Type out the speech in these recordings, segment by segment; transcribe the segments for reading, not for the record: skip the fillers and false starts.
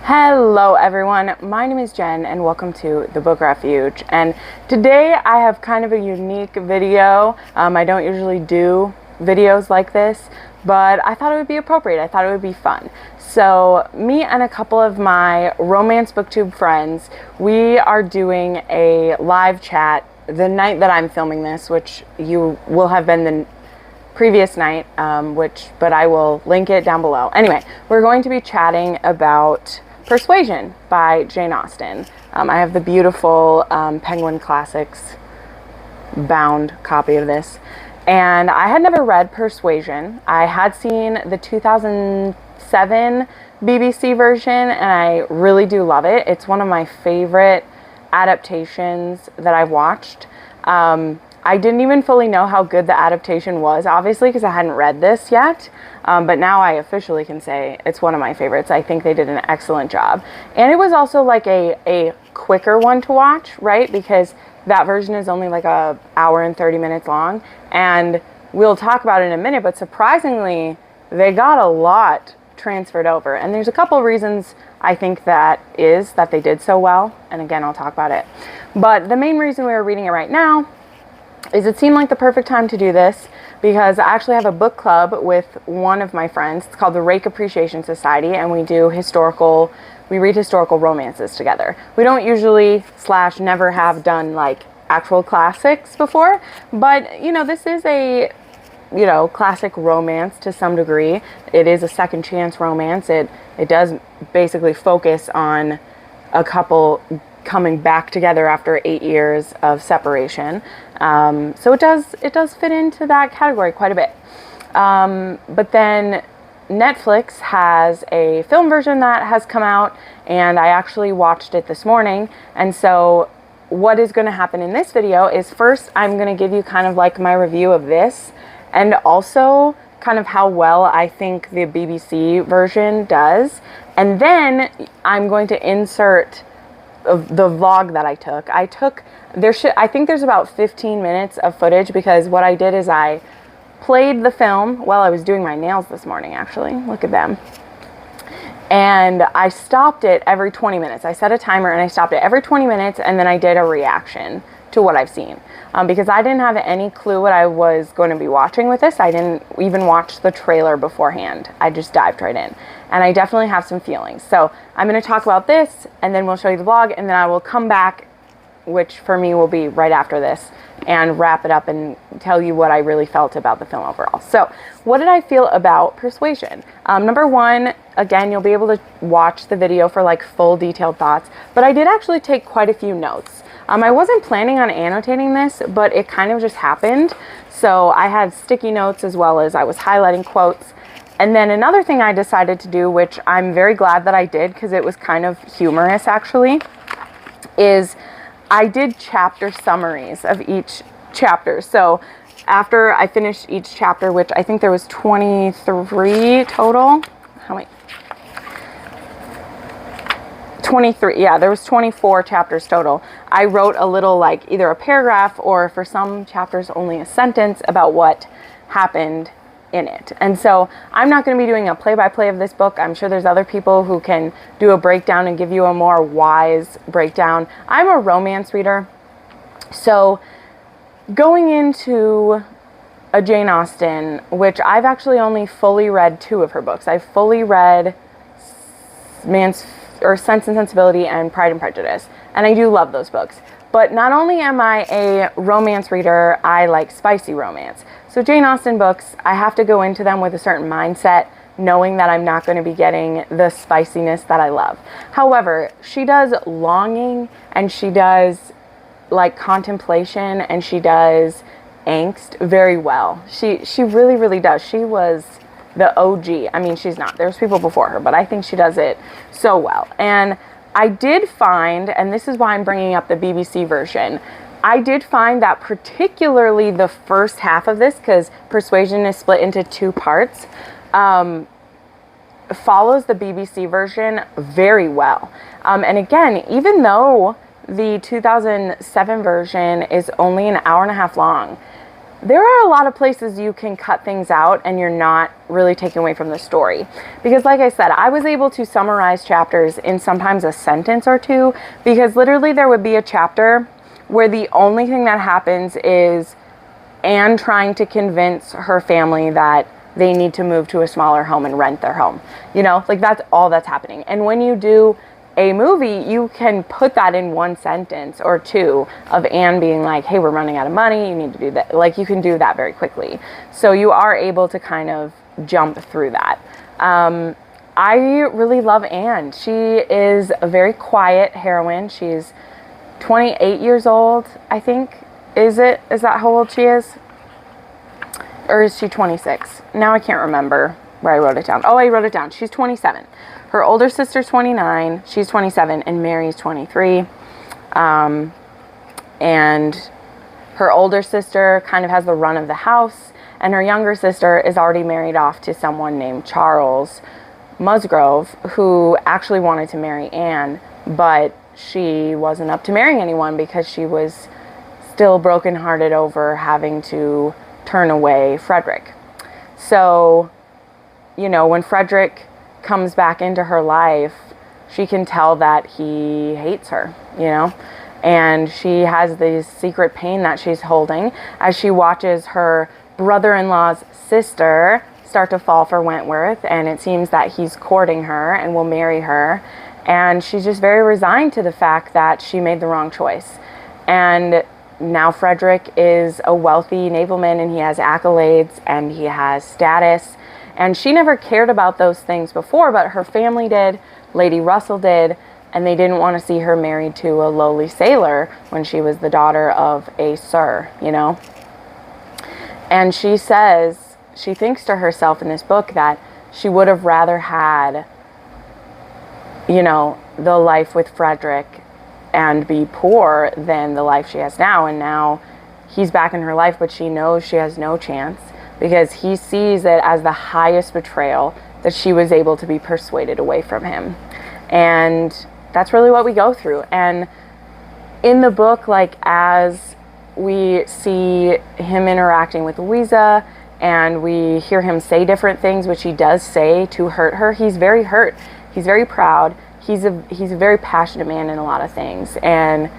Hello everyone, my name is Jen and welcome to the Book Refuge. And today I have kind of a unique video. I don't usually do videos like this, but I thought it would be appropriate. I thought it would be fun. So me and a couple of my romance booktube friends, we are doing a live chat the night that I'm filming this, which you will have been the previous night, but I will link it down below. Anyway, we're going to be chatting about Persuasion by Jane Austen. I have the beautiful Penguin Classics bound copy of this, and I had never read Persuasion. I had seen the 2007 BBC version, and I really do love it. It's one of my favorite adaptations that I've watched. I didn't even fully know how good the adaptation was, obviously, because I hadn't read this yet. But now I officially can say it's one of my favorites. I think they did an excellent job. And it was also like a quicker one to watch, right? Because that version is only like an hour and 30 minutes long. And we'll talk about it in a minute, but surprisingly, they got a lot transferred over. And there's a couple of reasons I think that they did so well. And again, I'll talk about it. But the main reason we are reading it right now is it seemed like the perfect time to do this because I actually have a book club with one of my friends. It's called the Rake Appreciation Society, and we read historical romances together. We don't usually / never have done like actual classics before, but this is a classic romance to some degree. It is a second chance romance. It does basically focus on a couple coming back together after 8 years of separation. So it does fit into that category quite a bit. But then Netflix has a film version that has come out, and I actually watched it this morning. And so what is going to happen in this video is first I'm going to give you kind of like my review of this, and also kind of how well I think the BBC version does. And then I'm going to insert the vlog that I took. I think there's about 15 minutes of footage because what I did is I played the film while I was doing my nails this morning, actually. Look at them. And I stopped it every 20 minutes. I set a timer and I stopped it every 20 minutes, and then I did a reaction to what I've seen. Because I didn't have any clue what I was going to be watching with this. I didn't even watch the trailer beforehand. I just dived right in. And I definitely have some feelings. So I'm going to talk about this, and then we'll show you the vlog, and then I will come back, which for me will be right after this, and wrap it up and tell you what I really felt about the film overall. So what did I feel about Persuasion? Number one, again, you'll be able to watch the video for like full detailed thoughts, but I did actually take quite a few notes. I wasn't planning on annotating this, but it kind of just happened. So I had sticky notes as well as I was highlighting quotes. And then another thing I decided to do, which I'm very glad that I did because it was kind of humorous actually, is I did chapter summaries of each chapter. So after I finished each chapter, which I think there was 23 total. How many? 23, yeah, there was 24 chapters total. I wrote a little, like either a paragraph or for some chapters only a sentence about what happened in it. And so I'm not going to be doing a play-by-play of this book. I'm sure there's other people who can do a breakdown and give you a more wise breakdown. I'm a romance reader, so going into a Jane Austen, which I've actually only fully read 2 of her books. I've fully read Sense and Sensibility and Pride and Prejudice, and I do love those books. But not only am I a romance reader, I like spicy romance. So Jane Austen books, I have to go into them with a certain mindset, knowing that I'm not going to be getting the spiciness that I love. However, she does longing, and she does like contemplation, and she does angst very well. She really, really does. She was the OG. I mean, she's not. There's people before her, but I think she does it so well. And I did find, and this is why I'm bringing up the BBC version, I did find that particularly the first half of this, because Persuasion is split into 2 parts, follows the BBC version very well. And again, even though the 2007 version is only an hour and a half long, there are a lot of places you can cut things out and you're not really taking away from the story. Because like I said, I was able to summarize chapters in sometimes a sentence or two, because literally there would be a chapter where the only thing that happens is Anne trying to convince her family that they need to move to a smaller home and rent their home. You know, like that's all that's happening. And when you do a movie, you can put that in one sentence or two of Anne being like, hey, we're running out of money, you need to do that. Like, you can do that very quickly. So you are able to kind of jump through that. I really love Anne. She is a very quiet heroine. She's 28 years old, I think. Is that how old she is? Or is she 26? Now I can't remember where I wrote it down. Oh, I wrote it down. She's 27. Her older sister's 29, she's 27, and Mary's 23. And her older sister kind of has the run of the house, and her younger sister is already married off to someone named Charles Musgrove, who actually wanted to marry Anne, but she wasn't up to marrying anyone because she was still brokenhearted over having to turn away Frederick. So, you know, when Frederick comes back into her life, she can tell that he hates her, you know, and she has this secret pain that she's holding as she watches her brother-in-law's sister start to fall for Wentworth, and it seems that he's courting her and will marry her, and she's just very resigned to the fact that she made the wrong choice. And now Frederick is a wealthy navalman, and he has accolades and he has status. And she never cared about those things before, but her family did, Lady Russell did, and they didn't want to see her married to a lowly sailor when she was the daughter of a sir, you know. And she says, she thinks to herself in this book that she would have rather had, you know, the life with Frederick and be poor than the life she has now. And now he's back in her life, but she knows she has no chance, because he sees it as the highest betrayal that she was able to be persuaded away from him. And that's really what we go through. And in the book, like, as we see him interacting with Louisa and we hear him say different things, which he does say to hurt her, he's very hurt. He's very proud. He's a very passionate man in a lot of things. And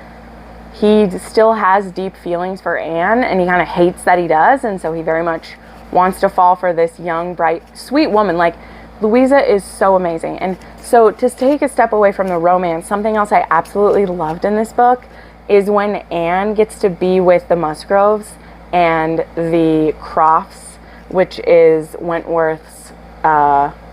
he still has deep feelings for Anne, and he kind of hates that he does. And so he very much wants to fall for this young, bright, sweet woman. Like, Louisa is so amazing. And so to take a step away from the romance, something else I absolutely loved in this book is when Anne gets to be with the Musgroves and the Crofts, which is Wentworth's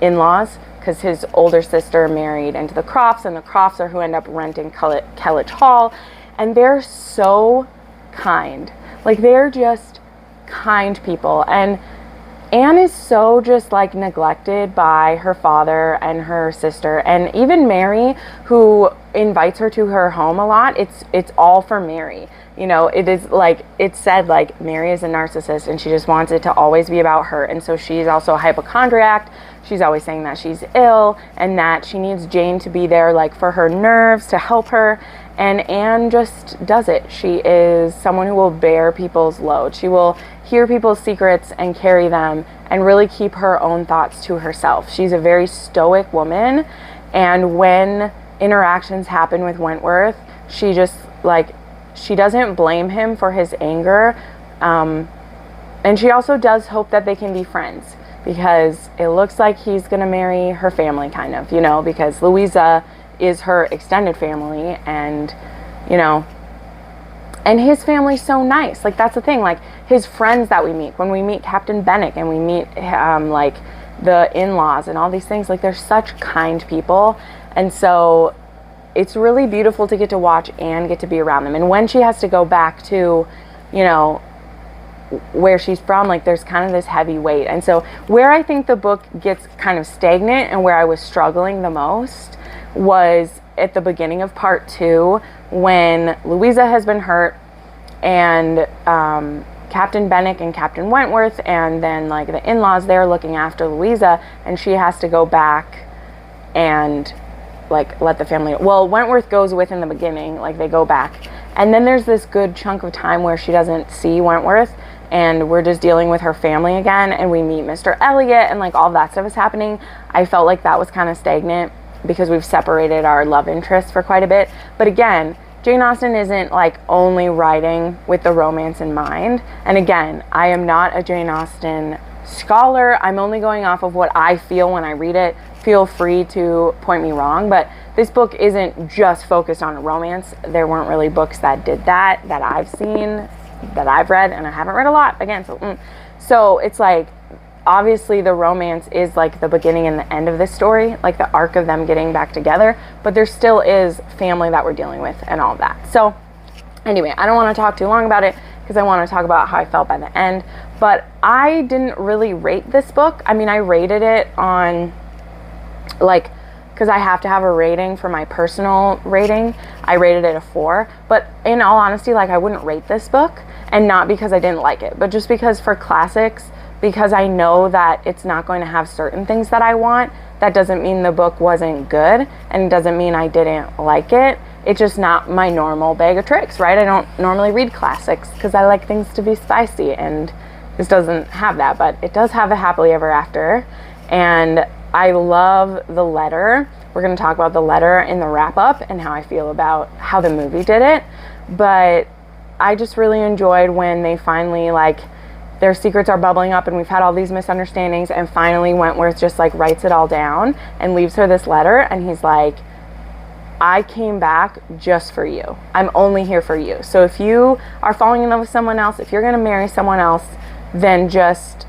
in-laws, because his older sister married into the Crofts, and the Crofts are who end up renting Kellage Hall. And they're so kind. Like, they're just kind people. And Anne is so just like neglected by her father and her sister, and even Mary, who invites her to her home a lot. It's all for Mary. You know, it is like, it's said like Mary is a narcissist and she just wants it to always be about her. And so she's also a hypochondriac. She's always saying that she's ill and that she needs Jane to be there, like, for her nerves, to help her. And Anne just does it. She is someone who will bear people's load. She will hear people's secrets and carry them and really keep her own thoughts to herself. She's a very stoic woman. And when interactions happen with Wentworth, she just, like, she doesn't blame him for his anger. And she also does hope that they can be friends, because it looks like he's going to marry her family, kind of, you know, because Louisa is her extended family, and, you know, and his family's so nice. Like, that's the thing, like, his friends that we meet, when we meet Captain Benwick and we meet, like, the in-laws and all these things, like, they're such kind people. And so it's really beautiful to get to watch Anne get to be around them. And when she has to go back to, you know, where she's from, like, there's kind of this heavy weight. And so where I think the book gets kind of stagnant and where I was struggling the most was at the beginning of part 2, when Louisa has been hurt, and Captain Benwick and Captain Wentworth and then, like, the in-laws, they're looking after Louisa, and she has to go back and, like, let the family, well, Wentworth goes with in the beginning, like, they go back, And then there's this good chunk of time where she doesn't see Wentworth, and we're just dealing with her family again, and we meet Mr. Elliot, and like all that stuff is happening. I felt like that was kind of stagnant because we've separated our love interests for quite a bit. But again, Jane Austen isn't like only writing with the romance in mind. And again, I am not a Jane Austen scholar. I'm only going off of what I feel when I read it. Feel free to point me wrong, but this book isn't just focused on romance. There weren't really books that did that I've seen, that I've read, and I haven't read a lot again. So it's like, obviously the romance is like the beginning and the end of this story, like the arc of them getting back together, but there still is family that we're dealing with and all that. So anyway, I don't want to talk too long about it because I want to talk about how I felt by the end. But I didn't really rate this book. I mean, I rated it on, like, because I have to have a rating for my personal rating. I rated it a 4. But in all honesty, like, I wouldn't rate this book, and not because I didn't like it, but just because for classics, because I know that it's not going to have certain things that I want. That doesn't mean the book wasn't good, and it doesn't mean I didn't like it. It's just not my normal bag of tricks, right? I don't normally read classics because I like things to be spicy, and this doesn't have that, but it does have a happily ever after. And I love the letter. We're going to talk about the letter in the wrap-up and how I feel about how the movie did it. But I just really enjoyed when they finally, like, their secrets are bubbling up and we've had all these misunderstandings, and finally Wentworth just like writes it all down and leaves her this letter, and he's like, I came back just for you. I'm only here for you. So if you are falling in love with someone else, if you're going to marry someone else, then just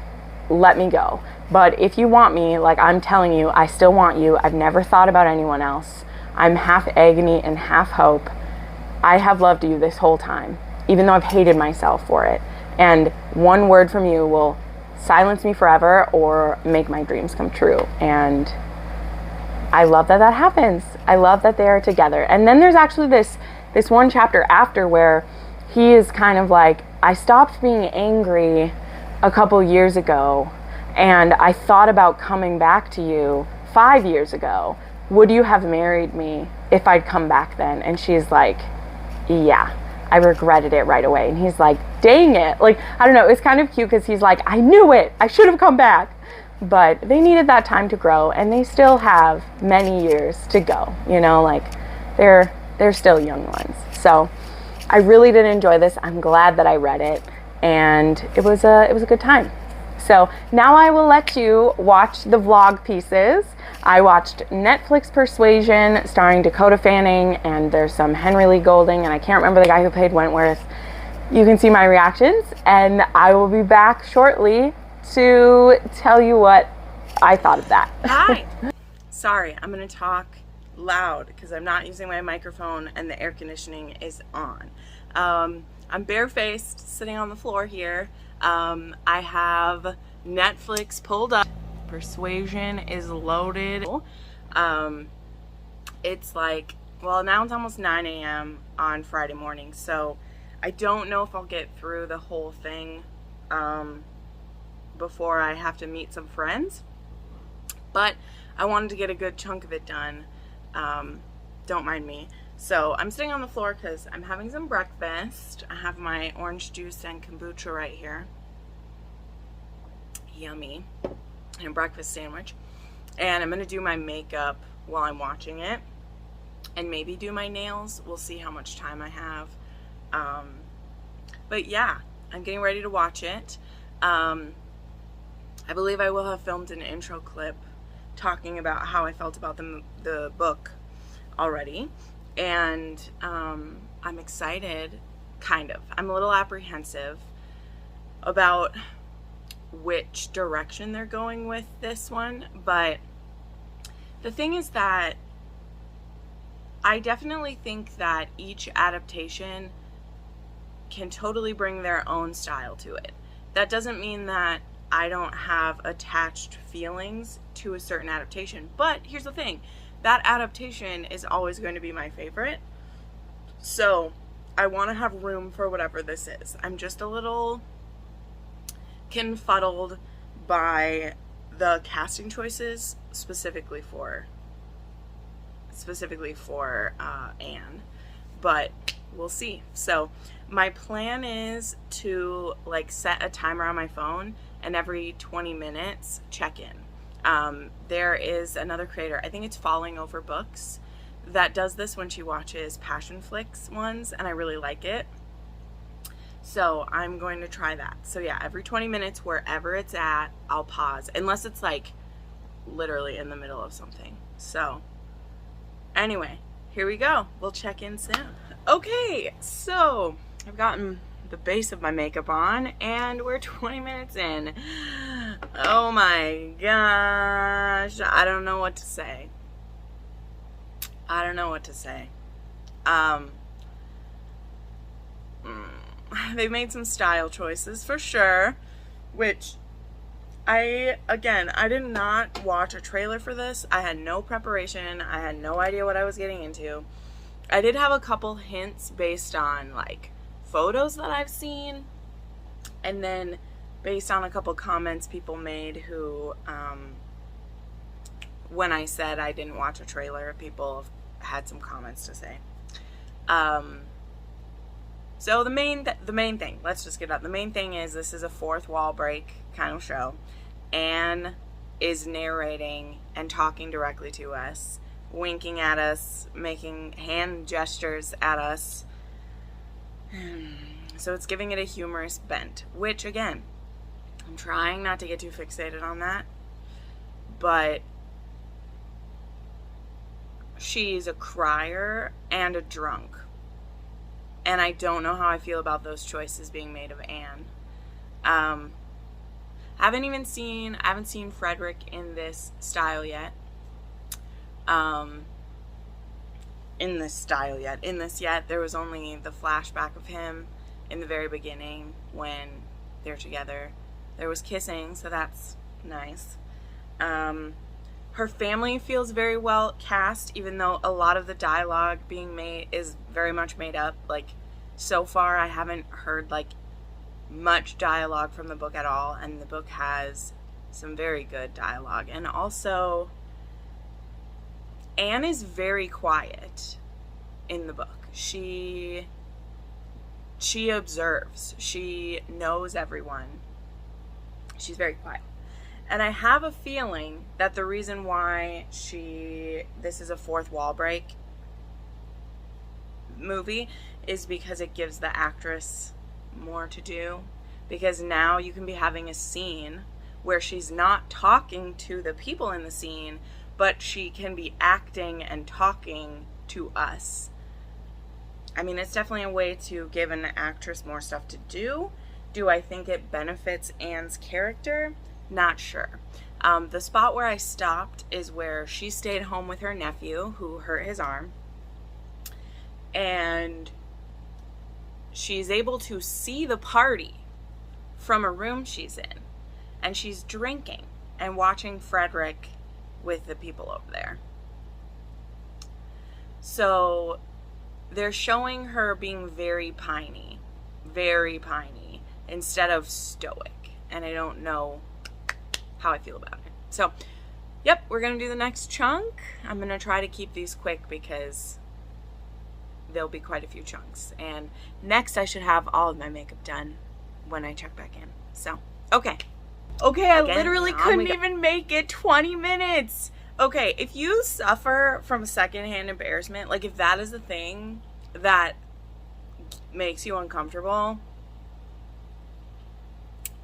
let me go. But if you want me, like, I'm telling you, I still want you. I've never thought about anyone else. I'm half agony and half hope. I have loved you this whole time, even though I've hated myself for it. And one word from you will silence me forever or make my dreams come true. And I love that that happens. I love that they are together. And then there's actually this one chapter after where he is kind of like, I stopped being angry a couple years ago, and I thought about coming back to you 5 years ago. Would you have married me if I'd come back then? And she's like, yeah. I regretted it right away. And he's like, dang it. Like, I don't know. It's kind of cute because he's like, I knew it. I should have come back. But they needed that time to grow, and they still have many years to go. You know, like, they're still young ones. So I really did enjoy this. I'm glad that I read it, and it was a good time. So now I will let you watch the vlog pieces. I watched Netflix Persuasion starring Dakota Fanning, and there's some Henry Lee Golding, and I can't remember the guy who played Wentworth. You can see my reactions, and I will be back shortly to tell you what I thought of that. Hi. Sorry, I'm going to talk loud because I'm not using my microphone and the air conditioning is on. I'm barefaced sitting on the floor here. I have Netflix pulled up. Persuasion is loaded. It's like, well, now it's almost 9 a.m. on Friday morning, so I don't know if I'll get through the whole thing before I have to meet some friends, but I wanted to get a good chunk of it done. Don't mind me. So I'm sitting on the floor because I'm having some breakfast. I have my orange juice and kombucha right here. Yummy. And a breakfast sandwich. And I'm going to do my makeup while I'm watching it. And maybe do my nails. We'll see how much time I have. But yeah, I'm getting ready to watch it. I believe I will have filmed an intro clip talking about how I felt about the book already. And I'm excited, kind of. I'm a little apprehensive about which direction they're going with this one, but the thing is that I definitely think that each adaptation can totally bring their own style to it. That doesn't mean that I don't have attached feelings to a certain adaptation, but here's the thing, that adaptation is always going to be my favorite, so I want to have room for whatever this is. I'm just a little confuddled by the casting choices, specifically for Anne, but we'll see. So my plan is to like set a timer on my phone and every 20 minutes check in. There is another creator, I think it's Falling Over Books, that does this when she watches passion flicks ones, and I really like it. So I'm going to try that. So yeah, every 20 minutes, wherever it's at, I'll pause, unless it's like literally in the middle of something. So anyway, here we go. We'll check in soon. Okay, so I've gotten the base of my makeup on and we're 20 minutes in. Oh my gosh, I don't know what to say. I don't know what to say. They've made some style choices for sure, which I did not watch a trailer for this. I had no preparation. I had no idea what I was getting into. I did have a couple hints based on like photos that I've seen, and then based on a couple comments people made who, when I said I didn't watch a trailer, people had some comments to say. So the main thing, let's just get up. The main thing is this is a fourth wall break kind of show. Anne is narrating and talking directly to us, winking at us, making hand gestures at us. So it's giving it a humorous bent, which again, I'm trying not to get too fixated on that, but she's a crier and a drunk. And I don't know how I feel about those choices being made of Anne. I haven't seen Frederick in this style yet. In this yet. There was only the flashback of him in the very beginning when they're together. There was kissing, so that's nice. Her family feels very well cast, even though a lot of the dialogue being made is very much made up. Like, so far I haven't heard like much dialogue from the book at all, and the book has some very good dialogue. And also, Anne is very quiet in the book. She observes. She knows everyone. She's very quiet. And I have a feeling that the reason why this is a fourth wall break movie is because it gives the actress more to do. Because now you can be having a scene where she's not talking to the people in the scene, but she can be acting and talking to us. I mean, it's definitely a way to give an actress more stuff to do. Do I think it benefits Anne's character? Not sure. The spot where I stopped is where she stayed home with her nephew who hurt his arm, and she's able to see the party from a room she's in, and she's drinking and watching Frederick with the people over there. So they're showing her being very piney, instead of stoic, and I don't know how I feel about it. So, yep, we're gonna do the next chunk. I'm gonna try to keep these quick because there'll be quite a few chunks. And next I should have all of my makeup done when I check back in. So, okay, I literally couldn't even make it 20 minutes. Okay, if you suffer from secondhand embarrassment, like if that is the thing that makes you uncomfortable,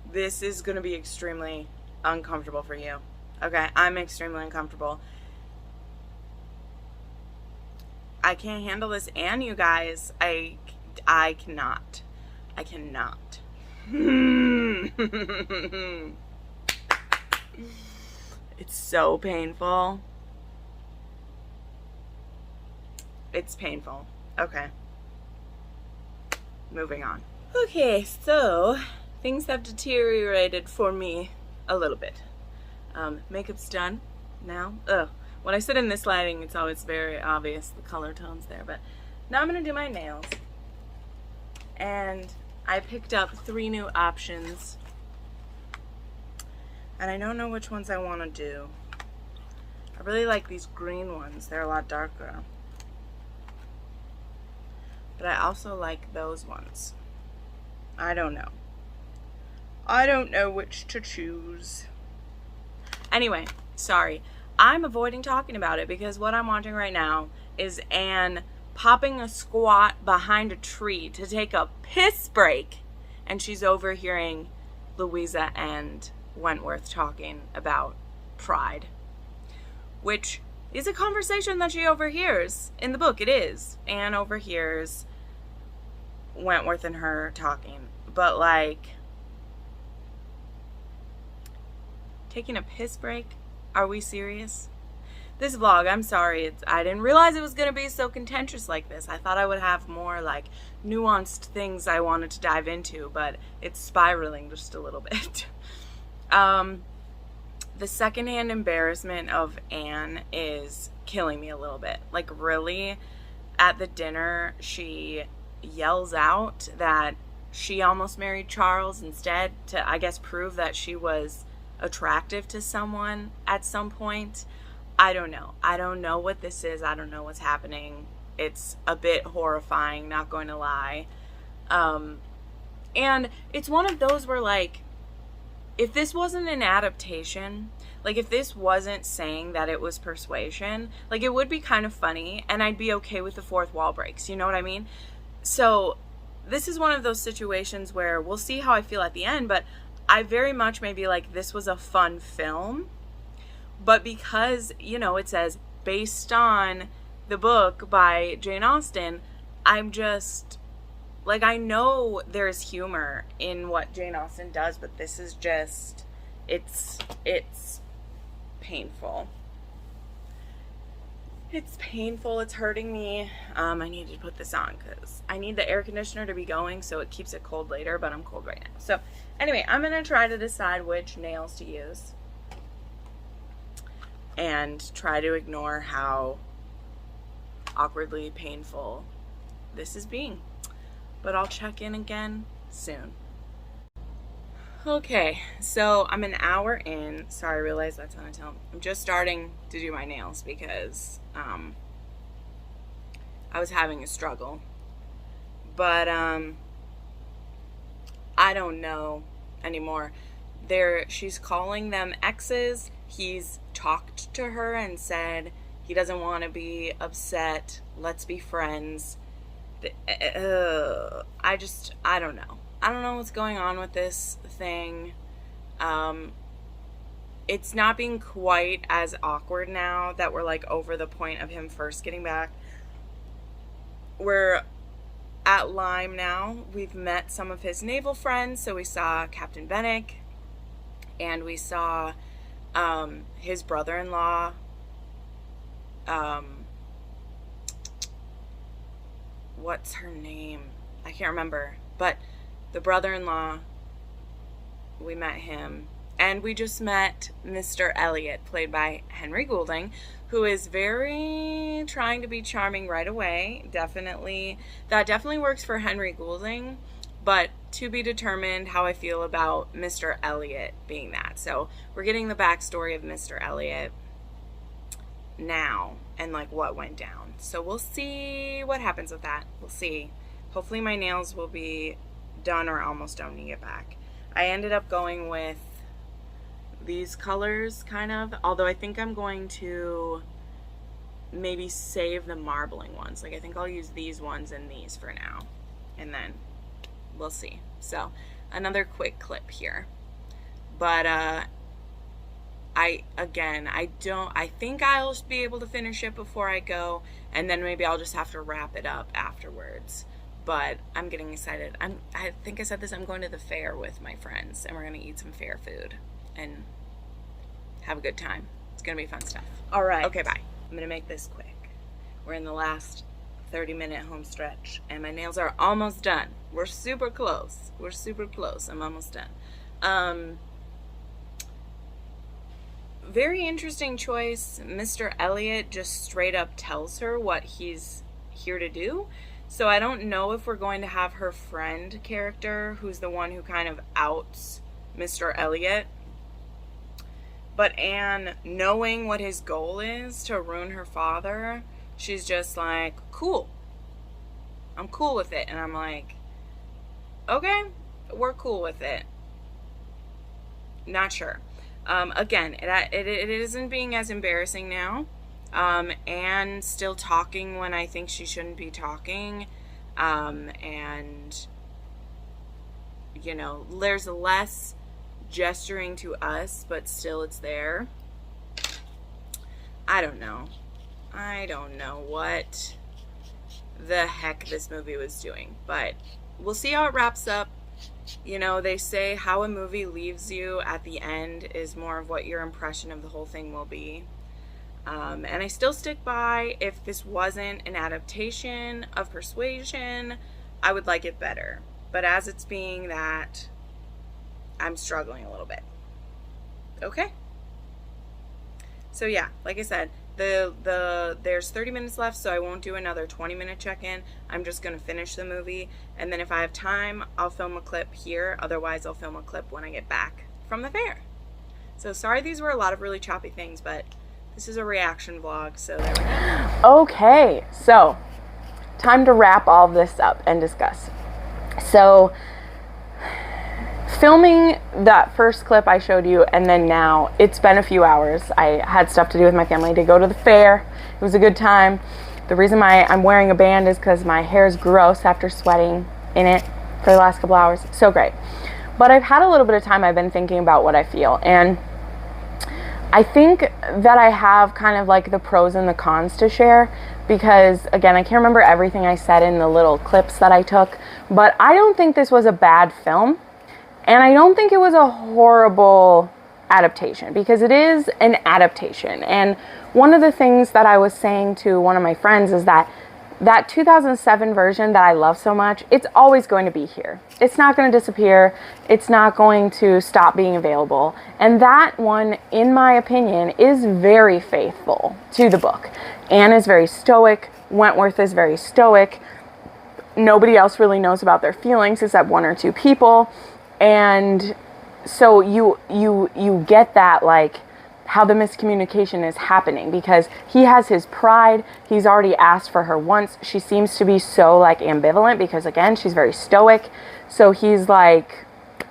this is gonna be extremely uncomfortable for you. Okay, I'm extremely uncomfortable. I can't handle this, and you guys, I cannot. It's so painful. It's painful. Okay. Moving on. Okay, so things have deteriorated for me a little bit. Makeup's done now. When I sit in this lighting, it's always very obvious the color tones there, but now I'm gonna do my nails. And I picked up 3 new options, and I don't know which ones I want to do. I really like these green ones. They're a lot darker. but I also like those ones. I don't know. I don't know which to choose. Anyway, sorry. I'm avoiding talking about it because what I'm watching right now is Anne popping a squat behind a tree to take a piss break, and she's overhearing Louisa and Wentworth talking about pride, which is a conversation that she overhears in the book. It is. Anne overhears Wentworth and her talking, but like, taking a piss break? Are we serious? This vlog, I'm sorry, I didn't realize it was going to be so contentious like this. I thought I would have more like nuanced things I wanted to dive into, but it's spiraling just a little bit. The secondhand embarrassment of Anne is killing me a little bit. Like, really, at the dinner, she yells out that she almost married Charles instead to, I guess, prove that she was attractive to someone at some point. I don't know. I don't know what this is. I don't know what's happening. It's a bit horrifying, not going to lie. And it's one of those where, like, if this wasn't an adaptation, like if this wasn't saying that it was Persuasion, like it would be kind of funny and I'd be okay with the fourth wall breaks, you know what I mean? So this is one of those situations where we'll see how I feel at the end, but I very much maybe like this was a fun film, but because, you know, it says based on the book by Jane Austen, I'm just like, I know there's humor in what Jane Austen does, but this is just, it's painful. It's painful. It's hurting me. I need to put this on because I need the air conditioner to be going so it keeps it cold later, but I'm cold right now. So anyway, I'm going to try to decide which nails to use and try to ignore how awkwardly painful this is being. But I'll check in again soon. Okay, so I'm an hour in. Sorry, I realized that's on a tell. I'm just starting to do my nails because I was having a struggle. But I don't know anymore. She's calling them exes. He's talked to her and said he doesn't want to be upset. Let's be friends. I don't know. I don't know what's going on with this thing. It's not being quite as awkward now that we're like over the point of him first getting back. We're at Lyme now. We've met some of his naval friends. So we saw Captain Bennick and we saw his brother-in-law. What's her name? I can't remember. But the brother-in-law, we met him. And we just met Mr. Elliot, played by Henry Goulding, who is very trying to be charming right away. That definitely works for Henry Goulding, but to be determined how I feel about Mr. Elliot being that. So we're getting the backstory of Mr. Elliot now and like what went down. So we'll see what happens with that. We'll see. Hopefully my nails will be done or almost done when you get back. I ended up going with these colors kind of, although I think I'm going to maybe save the marbling ones. Like I think I'll use these ones and these for now, and then we'll see. So another quick clip here, but I think I'll be able to finish it before I go, and then maybe I'll just have to wrap it up afterwards. But I'm getting excited. I think I said this, I'm going to the fair with my friends, and we're going to eat some fair food and have a good time. It's going to be fun stuff. All right. Okay, bye. I'm going to make this quick. We're in the last 30-minute home stretch, and my nails are almost done. We're super close. We're super close. I'm almost done. Very interesting choice. Mr. Elliot just straight up tells her what he's here to do. So I don't know if we're going to have her friend character, who's the one who kind of outs Mr. Elliot. But Anne, knowing what his goal is to ruin her father, she's just like, cool. I'm cool with it. And I'm like, okay, we're cool with it. Not sure. Again, it isn't being as embarrassing now. And still talking when I think she shouldn't be talking. And, you know, there's less gesturing to us, but still it's there. I don't know what the heck this movie was doing, but we'll see how it wraps up. You know, they say how a movie leaves you at the end is more of what your impression of the whole thing will be. And I still stick by, if this wasn't an adaptation of Persuasion, I would like it better. But as it's being that, I'm struggling a little bit. Okay? So yeah, like I said, there's 30 minutes left, so I won't do another 20-minute check-in. I'm just going to finish the movie, and then if I have time, I'll film a clip here. Otherwise, I'll film a clip when I get back from the fair. So sorry these were a lot of really choppy things, but this is a reaction vlog, so there we go. Okay, so time to wrap all this up and discuss. So filming that first clip I showed you, and then now, it's been a few hours. I had stuff to do with my family, to go to the fair. It was a good time. The reason why I'm wearing a band is because my hair is gross after sweating in it for the last couple hours. So great. But I've had a little bit of time. I've been thinking about what I feel, and I think that I have kind of like the pros and the cons to share, because again, I can't remember everything I said in the little clips that I took, but I don't think this was a bad film. And I don't think it was a horrible adaptation, because it is an adaptation. And one of the things that I was saying to one of my friends is that 2007 version that I love so much, it's always going to be here. It's not going to disappear. It's not going to stop being available. And that one, in my opinion, is very faithful to the book. Anne is very stoic. Wentworth is very stoic. Nobody else really knows about their feelings except one or two people. And so you get that, like, how the miscommunication is happening, because he has his pride. He's already asked for her once. She seems to be so, like, ambivalent, because again, she's very stoic. So he's like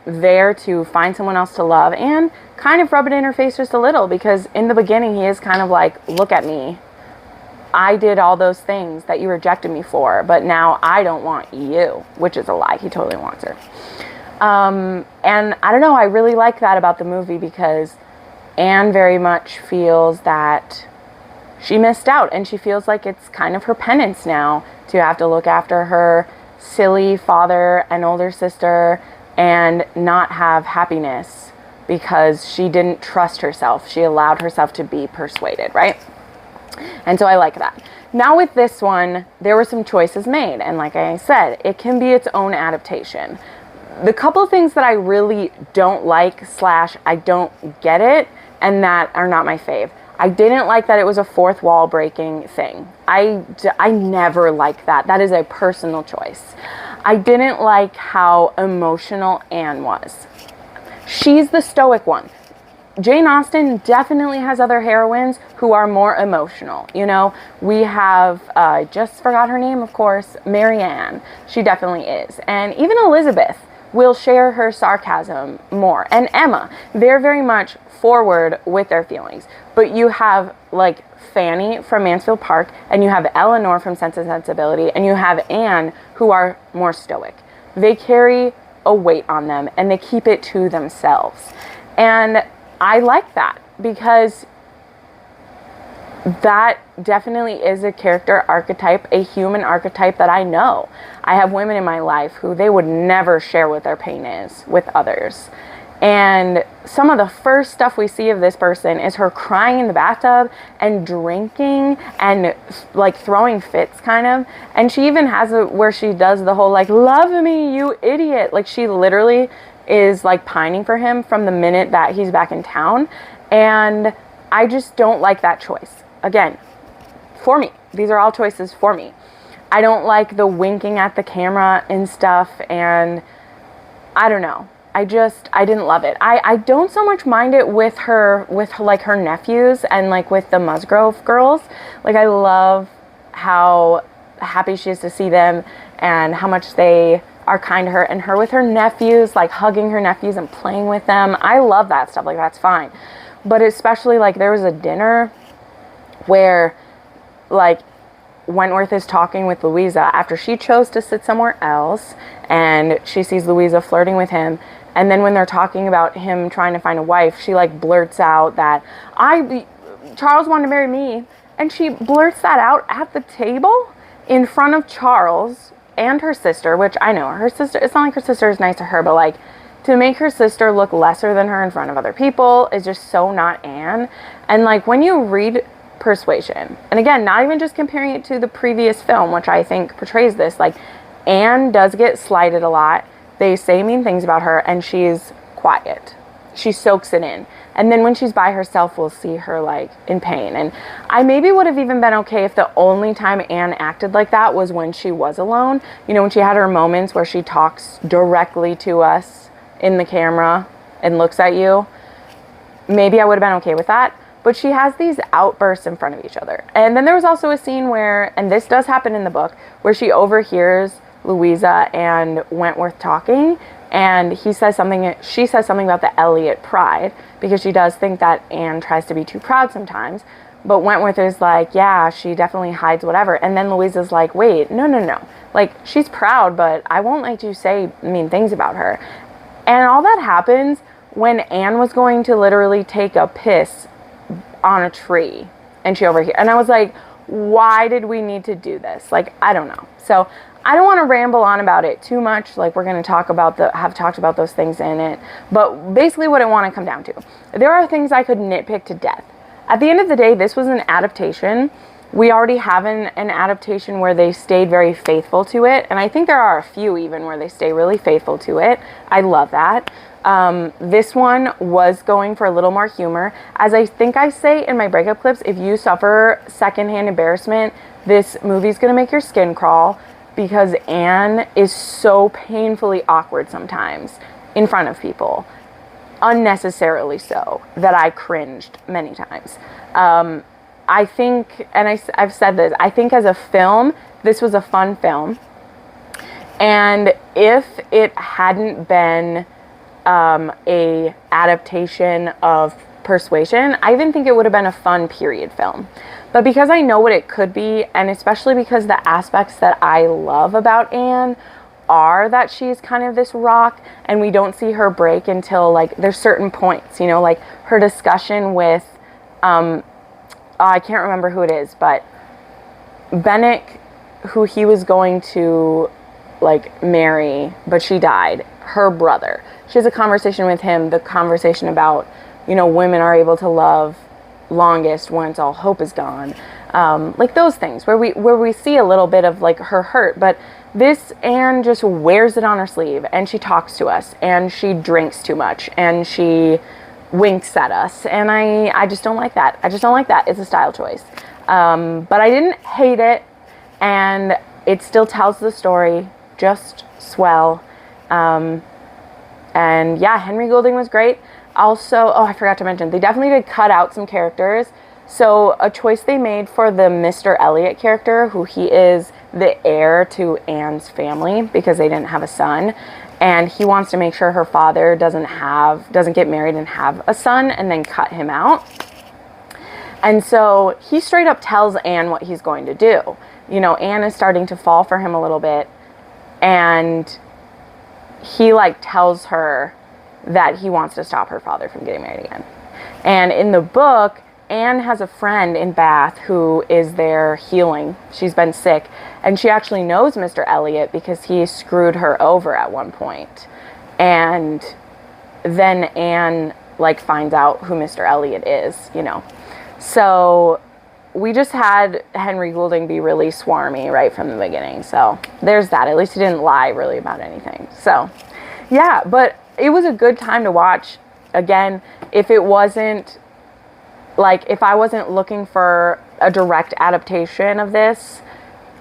there to find someone else to love, and kind of rub it in her face just a little, because in the beginning he is kind of like, look at me. I did all those things that you rejected me for, but now I don't want you, which is a lie. He totally wants her. And I don't know, I really like that about the movie, because Anne very much feels that she missed out, and she feels like it's kind of her penance now to have to look after her silly father and older sister and not have happiness because she didn't trust herself. She allowed herself to be persuaded, right? And so I like that. Now with this one, there were some choices made, and like I said, it can be its own adaptation. The couple of things that I really don't like / I don't get it, and that are not my fave. I didn't like that it was a fourth wall breaking thing. I never like that. That is a personal choice. I didn't like how emotional Anne was. She's the stoic one. Jane Austen definitely has other heroines who are more emotional. You know, we have, I just forgot her name, of course, Marianne. She definitely is. And even Elizabeth will share her sarcasm more. And Emma, they're very much forward with their feelings. But you have, like, Fanny from Mansfield Park, and you have Eleanor from Sense and Sensibility, and you have Anne, who are more stoic. They carry a weight on them, and they keep it to themselves. And I like that, because that definitely is a character archetype, a human archetype that I know. I have women in my life who they would never share what their pain is with others. And some of the first stuff we see of this person is her crying in the bathtub and drinking and like throwing fits kind of. And she even has it where she does the whole like, love me, you idiot. Like she literally is like pining for him from the minute that he's back in town. And I just don't like that choice. Again, for me, these are all choices for me. I don't like the winking at the camera and stuff, and I don't know. I didn't love it. I don't so much mind it with like her nephews and like with the Musgrove girls. Like I love how happy she is to see them and how much they are kind to her, and her with her nephews, like hugging her nephews and playing with them. I love that stuff. Like, that's fine. But especially, like, there was a dinner where, like, Wentworth is talking with Louisa after she chose to sit somewhere else, and she sees Louisa flirting with him. And then when they're talking about him trying to find a wife, she, like, blurts out that Charles wanted to marry me. And she blurts that out at the table in front of Charles and her sister, which I know her sister, it's not like her sister is nice to her, but, like, to make her sister look lesser than her in front of other people is just so not Anne. And, like, when you read Persuasion, and again, not even just comparing it to the previous film, which I think portrays this, like, Anne does get slighted a lot. They say mean things about her, and she's quiet. She soaks it in. And then when she's by herself, we'll see her, like, in pain. And I maybe would have even been okay if the only time Anne acted like that was when she was alone. You know, when she had her moments where she talks directly to us in the camera and looks at you. Maybe I would have been okay with that. But she has these outbursts in front of each other. And then there was also a scene where, and this does happen in the book, where she overhears Louisa and Wentworth talking, and she says something about the Elliot pride, because she does think that Anne tries to be too proud sometimes. But Wentworth is like, yeah, she definitely hides whatever. And then Louisa's like, wait, no. Like, she's proud, but I won't let you say mean things about her. And all that happens when Anne was going to literally take a piss on a tree, and she overhears. And I was like, why did we need to do this? Like, I don't know. So I don't want to ramble on about it too much. Like, we're going to have talked about those things in it. But basically what I want to come down to, there are things I could nitpick to death. At the end of the day, this was an adaptation. We already have an adaptation where they stayed very faithful to it. And I think there are a few even where they stay really faithful to it. I love that. This one was going for a little more humor. As I think I say in my breakup clips, if you suffer secondhand embarrassment, this movie's going to make your skin crawl, because Anne is so painfully awkward sometimes in front of people. Unnecessarily so, that I cringed many times. I think, and I've said this, I think as a film, this was a fun film. And if it hadn't been a adaptation of Persuasion, I even think it would have been a fun period film. But because I know what it could be, and especially because the aspects that I love about Anne are that she's kind of this rock, and we don't see her break until, like, there's certain points, you know, like her discussion with, I can't remember who it is, but Bennick, who he was going to, like, marry, but she died, her brother. She has a conversation with him, the conversation about, you know, women are able to love longest once all hope is gone. Like those things where we see a little bit of, like, her hurt, but this Anne just wears it on her sleeve, and she talks to us, and she drinks too much, and she winks at us, and I just don't like that. I just don't like that. It's a style choice. But I didn't hate it, and it still tells the story just swell. And yeah, Henry Goulding was great. Also, I forgot to mention, they definitely did cut out some characters. So a choice they made for the Mr. Elliot character, who he is the heir to Anne's family because they didn't have a son, and he wants to make sure her father doesn't get married and have a son, and then cut him out. And so he straight up tells Anne what he's going to do. You know, Anne is starting to fall for him a little bit, and he, like, tells her that he wants to stop her father from getting married again. And in the book, Anne has a friend in Bath who is there healing. She's been sick, and she actually knows Mr. Elliot because he screwed her over at one point. And then Anne, like, finds out who Mr. Elliot is, you know. So we just had Henry Goulding be really swarmy right from the beginning. So there's that. At least he didn't lie really about anything. So yeah, but it was a good time to watch. Again, if I wasn't looking for a direct adaptation of this,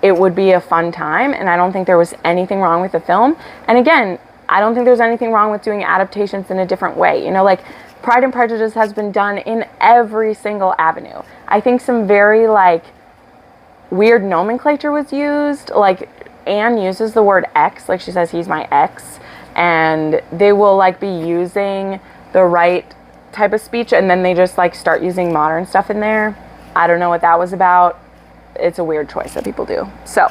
it would be a fun time. And I don't think there was anything wrong with the film. And again, I don't think there's anything wrong with doing adaptations in a different way. You know, like, Pride and Prejudice has been done in every single avenue. I think some very, like, weird nomenclature was used. Like Anne uses the word ex, like she says he's my ex, and they will like be using the right type of speech and then they just like start using modern stuff in there. I don't know what that was about. It's a weird choice that people do. So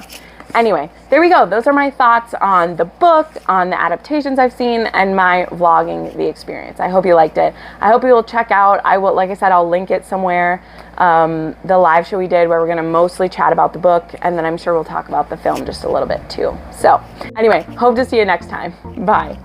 anyway, there we go. Those are my thoughts on the book, on the adaptations I've seen, and my vlogging the experience. I hope you liked it. I hope you will check out, like I said, I'll link it somewhere, the live show we did where we're going to mostly chat about the book, and then I'm sure we'll talk about the film just a little bit too. So anyway, hope to see you next time. Bye.